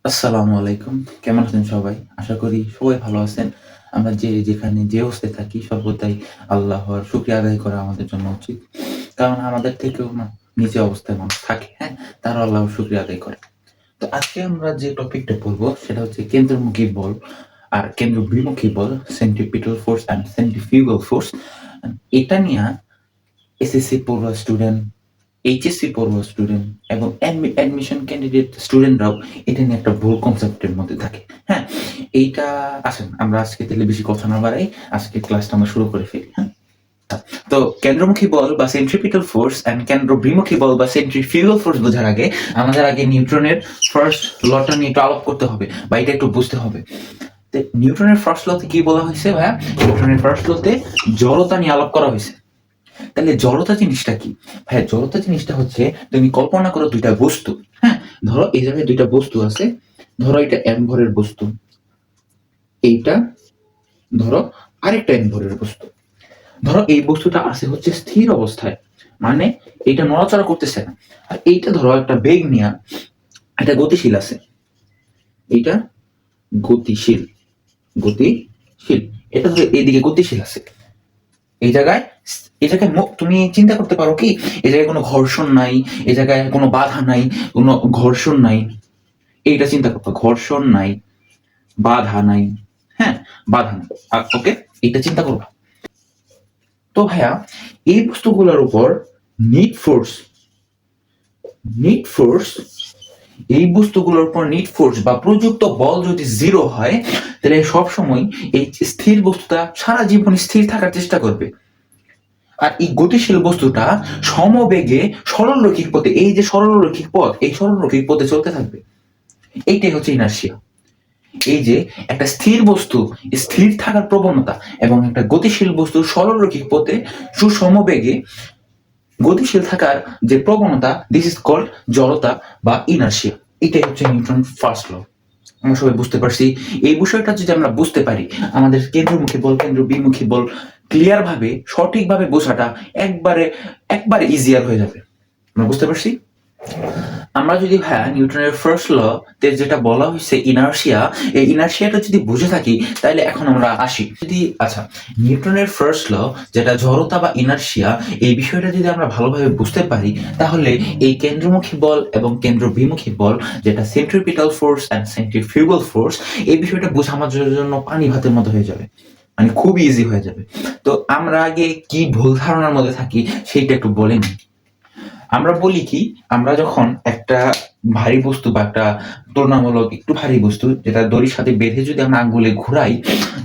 আসসালামু আলাইকুম। কেমন আছেন সবাই? আশা করি সবাই ভালো আছেন। আমরা যে যেখানে যে অবস্থায় থাকি সর্বদাই আল্লাহর শুকরিয়া আদায় করা আমাদের জন্য উচিত। কারণ আমাদের থেকেও নিচে অবস্থায় মানুষ থাকে, হ্যাঁ? তারাও আল্লাহর শুকরিয়া আদায় করে। তো আজকে আমরা যে টপিকটা পড়বো সেটা হচ্ছে কেন্দ্রমুখী বল আর কেন্দ্রবিমুখী বল, centripetal force and centrifugal force. এটা নিয়া এসএসসি পড়ুয়া স্টুডেন্ট, এইচএসসি পড়ুয়া স্টুডেন্ট এবং অ্যাডমিশন ক্যান্ডিডেট স্টুডেন্টরাও এটা নিয়ে একটা ভুল কনসেপ্টের মধ্যে থাকে। হ্যাঁ, এইটা আসেন আমরা আজকে তাহলে বেশি কথা না বাড়াই, আজকে ক্লাসটা আমরা শুরু করে ফেলি। হ্যাঁ, তো কেন্দ্রমুখী বল বা সেন্ট্রিপিটাল ফোর্স এন্ড কেন্দ্রবিমুখী বল বা সেন্ট্রিফিউগাল ফোর্স বোঝার আগে আমাদের আগে নিউটনের ফার্স্ট লটা নিয়ে একটু আলাপ করতে হবে বা এটা একটু বুঝতে হবে। নিউটনের ফার্স্ট লতে কি বলা হয়েছে ভাইয়া? নিউটনের ফার্স্ট লতে জড়তা নিয়ে আলাপ করা হয়েছে। তাহলে জড়তা জিনিসটা কি? ভাইয়া জড়তা জিনিসটা হচ্ছে তুমি কল্পনা করো দুইটা বস্তু। হ্যাঁ, ধরো এই জায়গায় দুইটা বস্তু আছে। ধরো এটা m ভরের বস্তু, এইটা ধরো আরেকটা m ভরের বস্তু। ধরো এই বস্তুটা আছে হচ্ছে স্থির অবস্থায়, মানে এইটা নড়াচড়া করতেছে না। আর এইটা ধরো একটা বেগ নিয়ে এটা গতিশীল আছে, এইটা গতিশীল গতিশীল এটা ধরো এইদিকে গতিশীল আছে। এই জায়গায় তুমি চিন্তা করতে পারো কি এই জায়গায় কোনো ঘর্ষণ নাই, এই জায়গায় কোনো বাধা নাই, কোনো ঘর্ষণ নাই। এইটা চিন্তা করতে, ঘর্ষণ নাই, বাধা নাই। হ্যাঁ, বাধা নাই। ওকে, এটা চিন্তা করবা। তো ভাইয়া এই বস্তুগুলোর উপর নিট ফোর্স নিট ফোর্স এই বস্তুগুলোর উপর নিট ফোর্স বা প্রযুক্ত বল যদি জিরো হয়, তাহলে সবসময় এই স্থির বস্তুটা সারা জীবন স্থির থাকার চেষ্টা করবে। আর এই গতিশীল বস্তুটা সমবেগে সরলরৈখিক পথে, এই যে সরলরৈখিক পথ, এই সরলরৈখিক পথে চলতে থাকবে। এইটাই হচ্ছে ইনার্শিয়া। এই যে একটা স্থির বস্তু স্থির থাকার প্রবণতা এবং একটা গতিশীল বস্তু সরলরৈখিক পথে সুসমবেগে গতিশীল থাকার যে প্রবণতা, দিস ইজ কল্ড জড়তা বা ইনার্শিয়া। এটাই হচ্ছে নিউটন ফার্স্ট ল। আমরা সবাই বুঝতে পারছি। এই বিষয়টা যদি আমরা বুঝতে পারি, আমাদের কেন্দ্রমুখী বল কেন্দ্র বিমুখী বল ক্লিয়ার ভাবে সঠিকভাবে বোঝাটা একবারে একবারে ইজিয়ার হয়ে যাবে। আমরা বুঝতে পারছি। আমরা যদি ভাইয়া নিউটনের ফার্স্ট ল তে যেটা বলা হয়েছে ইনার্শিয়া, এই ইনার্শিয়াটা যদি বুঝে থাকি তাহলে এখন আমরা আসি যদি আচ্ছা নিউটনের ফার্স্ট ল যেটা জড়তা বা ইনার্শিয়া, এই বিষয়টা যদি আমরা ভালোভাবে বুঝতে পারি তাহলে এই কেন্দ্রমুখী বল এবং কেন্দ্রবিমুখী বল যেটা centripetal force and centrifugal force, এই বিষয়টা বোঝা আমাদের জন্য পানি ভাতের মতো হয়ে যাবে, মানে খুব ইজি হয়ে যাবে। তো আমরা আগে কি ভুল ধারণার মধ্যে থাকি সেইটা একটু বলে নিই। আমরা বলি কি, আমরা যখন একটা ভারী বস্তু বা একটা তুলনামূলক একটু ভারী বস্তু যেটা দড়ির সাথে বেঁধে যদি আমরা আঙ্গুলে ঘুরাই,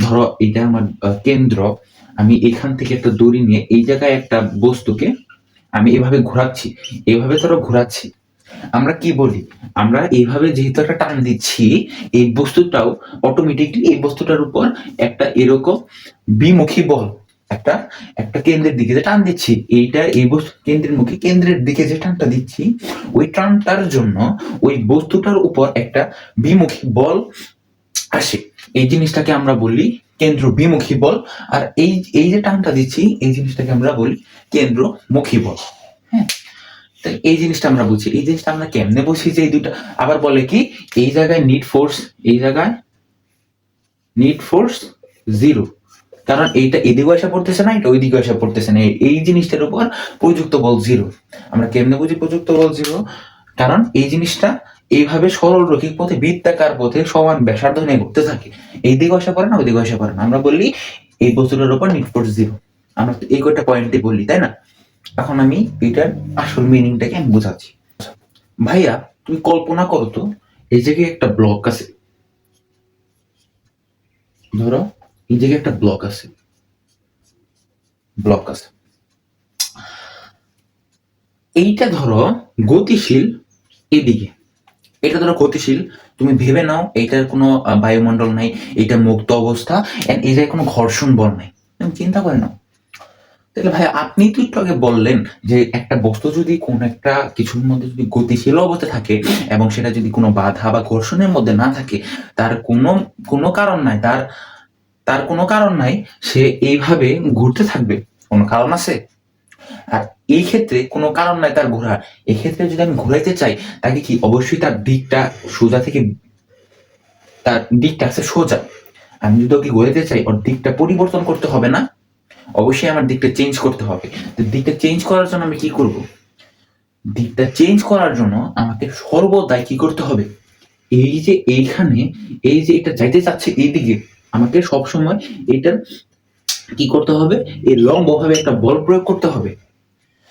ধরো এটা আমার কেন্দ্র, আমি এখান থেকে একটা দড়ি নিয়ে এই জায়গায় একটা বস্তুকে আমি এভাবে ঘোরাচ্ছি, এভাবে ধরো ঘোরাচ্ছি। আমরা কি বলি, আমরা এইভাবে যেহেতু একটা টান দিচ্ছি, এই বস্তুটাও অটোমেটিকলি এই বস্তুটার উপর একটা এরকম বিমুখী বল, একটা একটা কেন্দ্রের দিকে যে টান দিচ্ছি, এইটা এই বস্তু কেন্দ্রের মুখে কেন্দ্রের দিকে যে টানটা দিচ্ছি, ওই টানটার জন্য ওই বস্তুটার উপর একটা বিমুখী বল আসে। এই জিনিসটাকে আমরা বলি কেন্দ্র বিমুখী বল। আর এই এই যে টানটা দিচ্ছি এই জিনিসটাকে আমরা বলি কেন্দ্রমুখী বল। হ্যাঁ, এই জিনিসটা আমরা বুঝি। এই জিনিসটা আমরা কেমনে বুঝি যে এই দুইটা, আবার বলে কি এই জায়গায় নিট ফোর্স, এই জায়গায় নিট ফোর্স জিরো, কারণ এইটা এদিকে আসা পড়তেছে না, এটা ওইদিকে আসা পড়তেছে না, এই জিনিসটার উপর প্রযুক্ত বল জিরো। আমরা কেমনে বুঝি প্রযুক্ত বল জিরো? কারণ এই জিনিসটা এইভাবে সরল রৈখিক পথে বৃত্তাকার পথে সমান ব্যাসার্ধ নিয়ে ঘুরতে থাকে, এইদিকে আসা পারে না ওইদিকে আসা পারে না, আমরা বললি এই বস্তুটার উপর নিট ফোর্স জিরো। আমরা তো এই কয়টা পয়েন্টে বললি, তাই না? এখন আমি এটার আসল মিনিংটাকে আমি বোঝাচ্ছি। ভাইয়া তুমি কল্পনা করো তো, এই জায়গায় একটা ব্লক আছে, ধরো এই জায়গায় একটা ব্লক আছে, এইটা ধরো গতিশীল, এদিকে এটা ধরো গতিশীল। তুমি ভেবে নাও এইটার কোনো বায়ুমণ্ডল নাই, এটা মুক্ত অবস্থা, এই জায়গায় কোনো ঘর্ষণ বল নাই। তুমি চিন্তা করে নাও, তাহলে ভাই আপনি তো একটু আগে বললেন যে একটা বস্তু যদি কোন একটা কিছুর মধ্যে যদি গতিশীল অবস্থা থাকে এবং সেটা যদি কোনো বাধা বা ঘর্ষণের মধ্যে না থাকে, তার কোনো কোনো কারণ নাই, তার তার কোনো কারণ নাই, সে এইভাবে ঘুরতে থাকবে। কোনো কারণ আছে? আর এই ক্ষেত্রে কোনো কারণ নাই তার ঘোরার। এক্ষেত্রে যদি আমি ঘুরাইতে চাই, তাকে কি অবশ্যই তার দিকটা সোজা থেকে তার দিকটা আছে সোজা। আমি যদি ওকে ঘোরাতে চাই, ওর দিকটা পরিবর্তন করতে হবে না, অবশ্যই আমার দিকটা চেঞ্জ করতে হবে। তো দিকটা চেঞ্জ করার জন্য আমি কি করব? দিকটা চেঞ্জ করার জন্য আমাকে সর্বদাই কি করতে হবে? এই যে এইখানে, এই যে এটা যাইতে চাচ্ছে এইদিকে, আমাকে সবসময় এটার কি করতে হবে? এই লম্বভাবে একটা বল প্রয়োগ করতে হবে।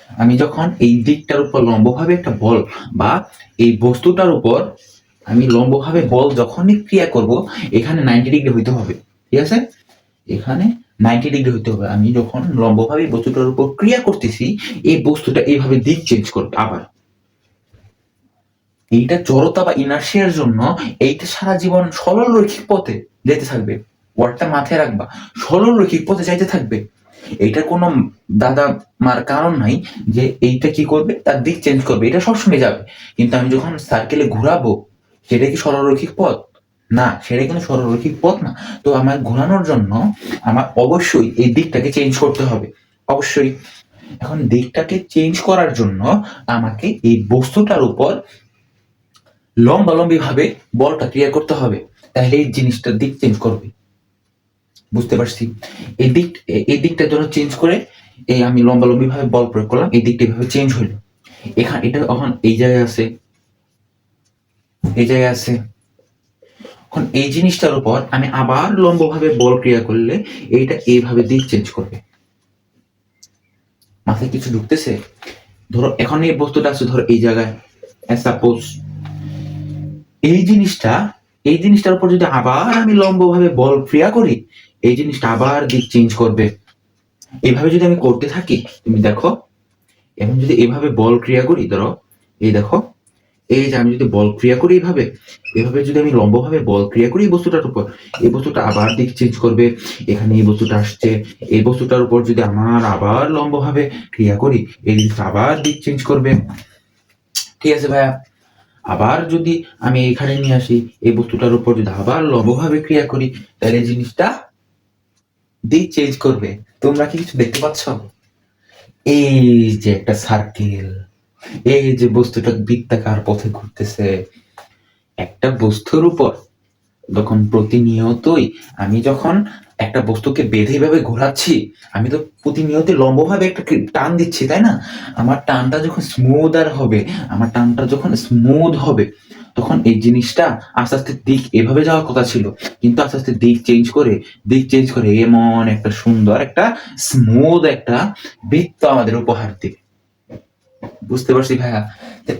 আমি যখন এই দিকটার উপর লম্বভাবে একটা বল বা এই বস্তুটার উপর আমি লম্বভাবে বল যখনই ক্রিয়া করব, এখানে 90 ডিগ্রি হইতে হবে। ঠিক আছে? এখানে 90 ডিগ্রি হইতে হবে। আমি যখন লম্বভাবে বস্তুটার উপর ক্রিয়া করতেছি, এই বস্তুটা এইভাবে দিক চেঞ্জ করবে আবার। এইটা জড়তা বা ইনার্শিয়ার জন্য এইটা সারা জীবন সরল রৈখিক পথে যেতে থাকবে। ওয়ার্ডটা মাথায় রাখবা, সরল রৈখিক পথে যাইতে থাকবে। এইটা কোনো দাদা মার কারণ নাই যে এইটা কি করবে, তার দিক চেঞ্জ করবে, এটা সবসময় যাবে। কিন্তু আমি যখন সার্কেলে ঘোরাবো, সেটা কি সরলরৈখিক পথ? না, সেটা কিন্তু সরলরৈখিক পথ না। তো আমার ঘোরানোর জন্য আমার অবশ্যই এই দিকটাকে চেঞ্জ করতে হবে, অবশ্যই। এখন দিকটাকে চেঞ্জ করার জন্য আমাকে এই বস্তুটার উপর লম্বালম্বি ভাবে বলটা ক্রিয়া করতে হবে, তাহলে এই জিনিসটার দিক চেঞ্জ করবে। বুঝতে পারছি? এই দিকটা ধরো চেঞ্জ করে এই আমি লম্বালম্বি ভাবে বল প্রয়োগ করলাম, এই দিকটা এভাবে চেঞ্জ হইলো। এখানে এটা এখন এই জায়গায় আছে, এই জায়গায় আছে। এখন এই জিনিসটার উপর আমি আবার লম্বভাবে বল ক্রিয়া করলে এইটা এইভাবে দিক চেঞ্জ করবে। মাথায় কিছু ঢুকতেছে? ধরো এখন এই বস্তুটা আছে ধরো এই জায়গায়, সাপোজ এই জিনিসটার উপর যদি আবার আমি লম্বভাবে বল ক্রিয়া করি, এই জিনিসটা আবার দিক চেঞ্জ করবে। এইভাবে যদি আমি করতে থাকি, তুমি দেখো, এখন যদি এভাবে বল ক্রিয়া করি, ধরো এই দেখো, এই যে আমি যদি বল ক্রিয়া করি এইভাবে, এভাবে যদি আমি লম্বভাবে বল ক্রিয়া করি এই বস্তুটার উপর, এই বস্তুটা আবার দিক চেঞ্জ করবে। এখানে এই বস্তুটা আসছে, এই বস্তুটার উপর যদি আমার আবার লম্বভাবে ক্রিয়া করি, এই জিনিসটা আবার দিক চেঞ্জ করবে। ঠিক আছে ভাইয়া? আবার যদি আমি এখানে নিয়ে আসি, এই বস্তুটার উপর যদি আবার লম্বভাবে ক্রিয়া করি, তাহলে জিনিসটা দিক চেঞ্জ করবে। তোমরা কি কিছু দেখতে পাচ্ছ? এই যে একটা সার্কেল, এই যে বস্তুটা বৃত্তাকার পথে ঘুরতেছে, একটা বস্তুর উপর যখন প্রতিনিয়তই আমি যখন একটা বস্তুকে বেঁধে ভাবে ঘোরাচ্ছি, আমি তো প্রতিনিয়তই লম্বভাবে একটা টান দিচ্ছি, তাই না? আমার টানটা যখন স্মুথ হবে, তখন এই জিনিসটা আস্তে আস্তে দিক এভাবে যাওয়ার কথা ছিল, কিন্তু আস্তে আস্তে দিক চেঞ্জ করে এমন একটা সুন্দর একটা স্মুথ একটা বৃত্ত আমাদের উপহার দিবে। বুঝতে পারছি ভাইয়া?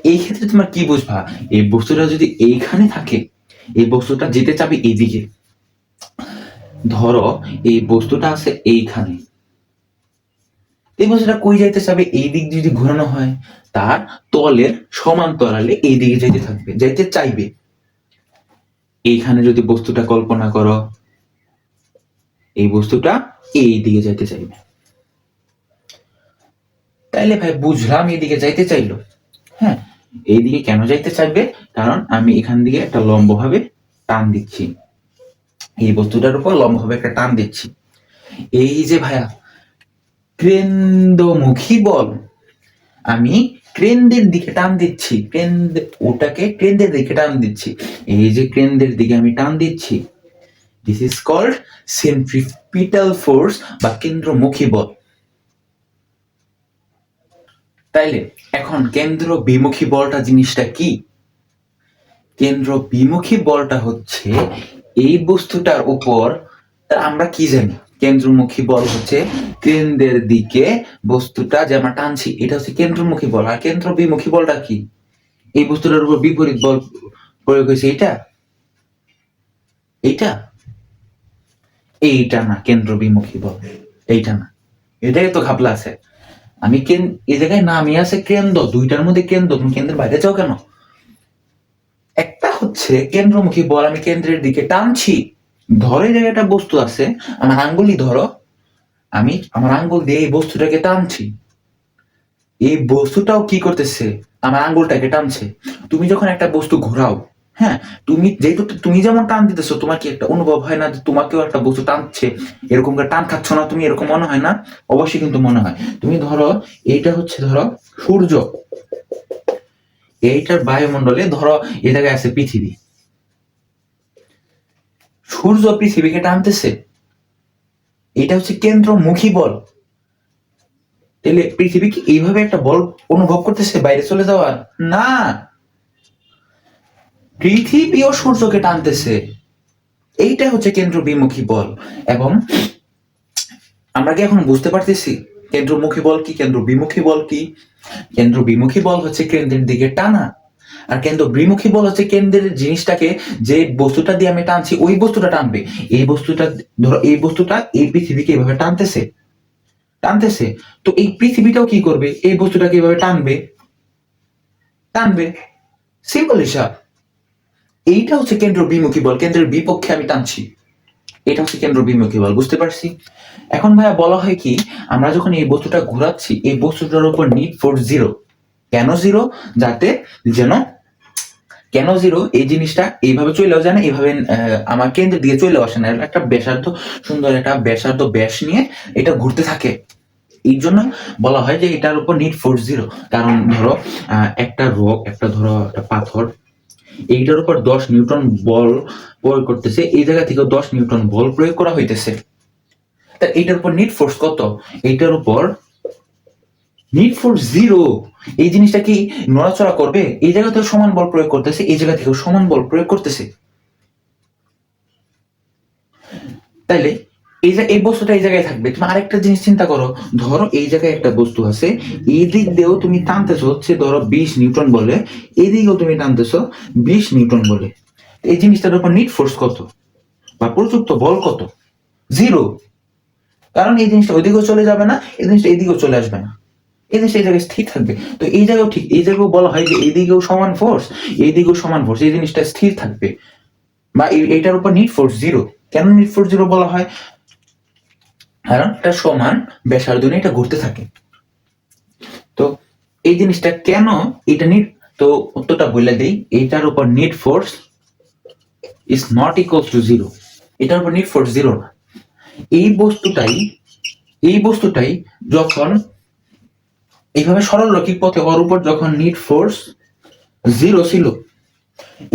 এই ক্ষেত্রে তোমার কি বুঝবা? এই বস্তুটা যদি এইখানে থাকে, এই বস্তুটা যেতে চাবে এইদিকে। ধরো এই বস্তুটা আছে এইখানে, এই বস্তুটা কই যাইতে চাবে? এই দিক যদি ঘোরানো হয়, তার তলের সমান্তরালে এই দিকে যাইতে চাইবে। এইখানে যদি বস্তুটা কল্পনা করো, এই বস্তুটা এই দিকে যাইতে চাইবে। তাইলে ভাই বুঝলাম এইদিকে যাইতে চাইলো। হ্যাঁ, এইদিকে কেন যাইতে চাইবে? কারণ আমি এখান দিকে একটা লম্বভাবে টান দিচ্ছি, এই বস্তুটার উপর লম্বভাবে একটা টান দিচ্ছি। এই যে ভাইয়া কেন্দ্রমুখী বল, আমি কেন্দ্রের দিকে টান দিচ্ছি, ওটাকে কেন্দ্রের দিকে টান দিচ্ছি। এই যে কেন্দ্রের দিকে আমি টান দিচ্ছি, this is called centripetal force বা কেন্দ্রমুখী বল। তাইলে এখন কেন্দ্র বিমুখী বলটা জিনিসটা কি? কেন্দ্র বিমুখী বলটা হচ্ছে এই বস্তুটার উপর, আমরা কি জানি কেন্দ্রমুখী বল হচ্ছে কেন্দ্রের দিকে বস্তুটা যে আমরা টানছি, এটা হচ্ছে কেন্দ্রমুখী বল। আর কেন্দ্র বিমুখী বলটা কি? এই বস্তুটার উপর বিপরীত বল প্রয়োগ হয়েছে, এইটা না কেন্দ্র বিমুখী বল, এইটা না, এটাই তো ঘাপলা আছে। আমি এই জায়গায় নামই আছে কেন্দ্র, দুইটার মধ্যে কেন্দ্র, তুমি কেন্দ্রের বাইরে যাও কেন? একটা হচ্ছে কেন্দ্রমুখী বল, আমি কেন্দ্রের দিকে টানছি, ধরো এই জায়গায় একটা বস্তু আছে, আমার আঙ্গুলই ধরো, আমি আমার আঙ্গুল দিয়ে এই বস্তুটাকে টানছি, এই বস্তুটাও কি করতেছে? আমার আঙ্গুলটাকে টানছে। তুমি যখন একটা বস্তু ঘোরাও, হ্যাঁ, যেহেতু তুমি যেমন টান দিতেছো, তোমার কি একটা অনুভব হয় না যে তোমাকেও একটা বস্তু টানছে? এরকম করে টান খাচ্ছ না তুমি? এরকম মনে হয় না? অবশ্যই কিন্তু মনে হয়। তুমি ধরো এইটা হচ্ছে ধরো সূর্য, এইটার বায়ুমণ্ডলে ধরো এ জায়গায় আছে পৃথিবী, সূর্য পৃথিবীকে টানতেছে, এটা হচ্ছে কেন্দ্রমুখী বল। তাহলে পৃথিবী কি এইভাবে একটা বল অনুভব করতেছে বাইরে চলে যাওয়ার? না, পৃথিবীও সূর্যকে টানতেছে, এইটা হচ্ছে কেন্দ্রবিমুখী বল। এবং আমরা কি এখন বুঝতে পারতেছি কেন্দ্রমুখী বল কি, কেন্দ্রবিমুখী বল কি? কেন্দ্রবিমুখী বল হচ্ছে কেন্দ্রের দিকে টানা, আর কেন্দ্রবিমুখী বল হচ্ছে কেন্দ্রের জিনিসটাকে, যে বস্তুটা দিয়ে আমি টানছি ওই বস্তুটা টানবে। এই বস্তুটা, ধরো এই বস্তুটা এই পৃথিবীকে এইভাবে টানতেছে টানতেছে, তো এই পৃথিবীটাও কি করবে, এই বস্তুটাকে এইভাবে টানবে টানবে। সিম্পল হিসাব। এইটা হচ্ছে কেন্দ্রবিমুখী বল, কেন্দ্রের বিপক্ষে আমি টানছি, এটা হচ্ছে কেন্দ্রবিমুখী বল। বুঝতে পারছি? এখন ভাইয়া বলা হয় কি, আমরা যখন এই বস্তুটা ঘোরাচ্ছি এই বস্তুটার উপর নিট ফোর্স জিরো। কেন জিরো? যাতে যেন, কেন জিরো, এই জিনিসটা এইভাবে চলেও যায় না, এইভাবে আমার কেন্দ্রের দিকে চলেও আসে না, একটা ব্যাসার্ধ, সুন্দর একটা ব্যাসার্ধ ব্যাস নিয়ে এটা ঘুরতে থাকে। এই জন্য বলা হয় যে এটার উপর নিট ফোর্স জিরো। কারণ ধরো একটা রক, একটা ধরো একটা পাথর, এইটার উপর 10 নিউটন বল প্রয়োগ করতেছে, এই জায়গা থেকে 10 নিউটন বল প্রয়োগ করা হইতেছে। তা এইটার উপর নিট ফোর্স কত? এইটার উপর নিট ফোর্স জিরো। এই জিনিসটা কি নড়াচড়া করবে? এই জায়গা থেকে সমান বল প্রয়োগ করতেছে, এই জায়গা থেকে সমান বল প্রয়োগ করতেছে। তাইলে এই বস্তুটা এই জায়গায় থাকবে। তুমি আরেকটা জিনিস চিন্তা করো, ধরো এই জায়গায় একটা বস্তু আছে, এই দিক দিয়েও তুমি টানতেছো হচ্ছে ধরো 20 নিউটন বলে, এই দিকেও তুমি টানতেছো 20 নিউটন বলে। এই জিনিসটার উপর নিট ফোর্স কত বা প্রযুক্ত বল কত? জিরো। কারণ এই জিনিসটা ওইদিকেও চলে যাবে না, এই জিনিসটা এইদিকেও চলে আসবে না, এই জিনিসটা এই জায়গায় স্থির থাকবে। তো এই জায়গাও ঠিক, এই জায়গাও বলা হয় যে এইদিকেও সমান ফোর্স, এইদিকেও সমান ফোর্স, এই জিনিসটা স্থির থাকবে। বা এইটার উপর নিট ফোর্স জিরো। কেন নিট ফোর্স জিরো বলা হয়? কারণ এটা সমান ব্যাসার্ধ নিয়ে এটা ঘুরতে থাকে। তো এই জিনিসটা কেন এটা নিট, তো উত্তরটা বলে দেই, এইটার উপর net force is not equals to zero. এটার উপর নিট ফোর্স জিরো না। এই বস্তুটাই যখন এইভাবে সরলরৈখিক পথে ওর উপর যখন নিট ফোর্স জিরো ছিল,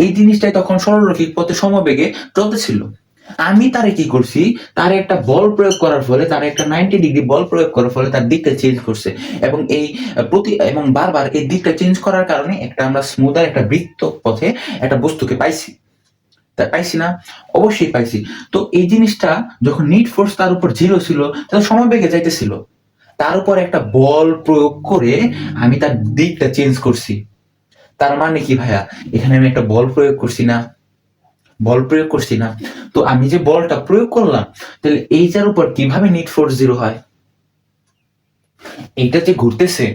এই জিনিসটাই তখন সরলরৈখিক পথে সমবেগে চলতেছিল। আমি তারে কি করছি, তার একটা বল প্রয়োগ করার ফলে, তার একটা 90 ডিগ্রি বল প্রয়োগ করার ফলে তার দিকটা চেঞ্জ করছে, এবং এই এবং বারবার এই দিকটা চেঞ্জ করার কারণে একটা আমরা স্মুদার একটা বৃত্ত পথে একটা বস্তুকে পাইছি। তা পাইছি না? অবশ্যই পাইছি। তো এই জিনিসটা যখন নিট ফোর্স তার উপর জিরো ছিল, তাহলে সমবেগে যাইতেছিল, তার উপর একটা বল প্রয়োগ করে আমি তার দিকটা চেঞ্জ করছি। তার মানে কি ভাইয়া, এখানে আমি একটা বল প্রয়োগ করছি না? বল প্রয়োগ করছি না? তো আমি যে বলটা প্রয়োগ করলাম, তাহলে এইটার উপর কিভাবে নিট ফোর্স জিরো হয়? এইটা যে ঘুরতেছে,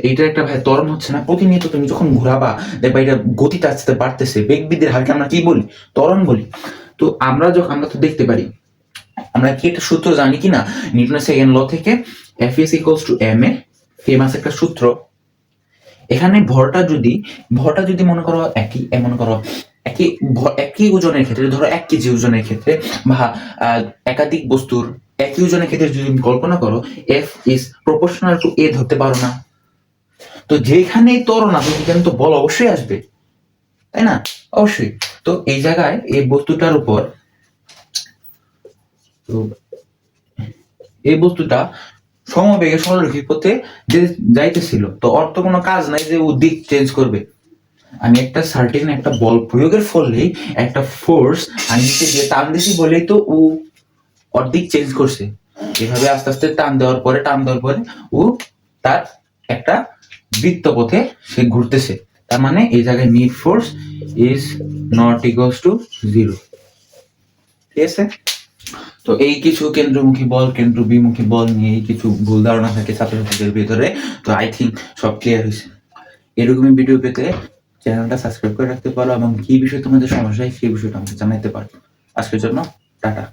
এইটার একটা ভাই ত্বরণ হচ্ছে না? প্রতিনিয়ত তুমি যখন ঘোরাবা দেখবা এটা গতিটা আস্তে বাড়তেছে। বেগবিদ্যুতের হারকে আমরা কি বলি? ত্বরণ বলি। তো আমরা তো দেখতে পারি, আমরা কি একটা সূত্র জানি কিনা নিউটনের সেকেন্ড ল থেকে, F is equals to ma, famous একটা সূত্র। এখানে ভরটা যদি মনে করো মনে করো একই ওজনের ক্ষেত্রে, ধরো 1 কেজি ওজনের ক্ষেত্রে, বা একাধিক বস্তুর একই ওজনের ক্ষেত্রে যদি তুমি কল্পনা করো, F is proportional to a ধরতে পারো না? তো যেখানে ত্বরণ আছে সেখানে তো বল অবশ্যই আসবে, তাই না? অবশ্যই। তো এই জায়গায় এই বস্তুটার উপর, তো এই বস্তুটা সমবেগে সরলরৈখিক পথে যাইতেছিল, তো ওর তো কোনো কাজ নাই যে ও দিক চেঞ্জ করবে। আমি একটা সার্টেন একটা বল প্রয়োগের ফলে একটা ফোর্স আমি নিচে দিয়ে টান দিছি বলেই তো ও ওর দিক চেঞ্জ করছে। এভাবে আস্তে আস্তে টান দেওয়ার পরে ও তার একটা বৃত্ত পথে সে ঘুরতেছে। তার মানে এই জায়গায় net force is not equals to zero. ঠিক আছে? তো এই কিছু কেন্দ্রমুখী বল, কেন্দ্র বিমুখী বল নিয়ে কিছু ভুল ধারণা থাকে ছাত্রছাত্রীদের ভিতরে। তো আই থিঙ্ক সব ক্লিয়ার হয়েছে। এরকমই ভিডিও পেতে চ্যানেলটা সাবস্ক্রাইব করে রাখতে পারো, এবং কি বিষয়ে তোমাদের সমস্যা হয় সেই বিষয়টা আমাকে জানাতে পারো। আজকের জন্য টাটা।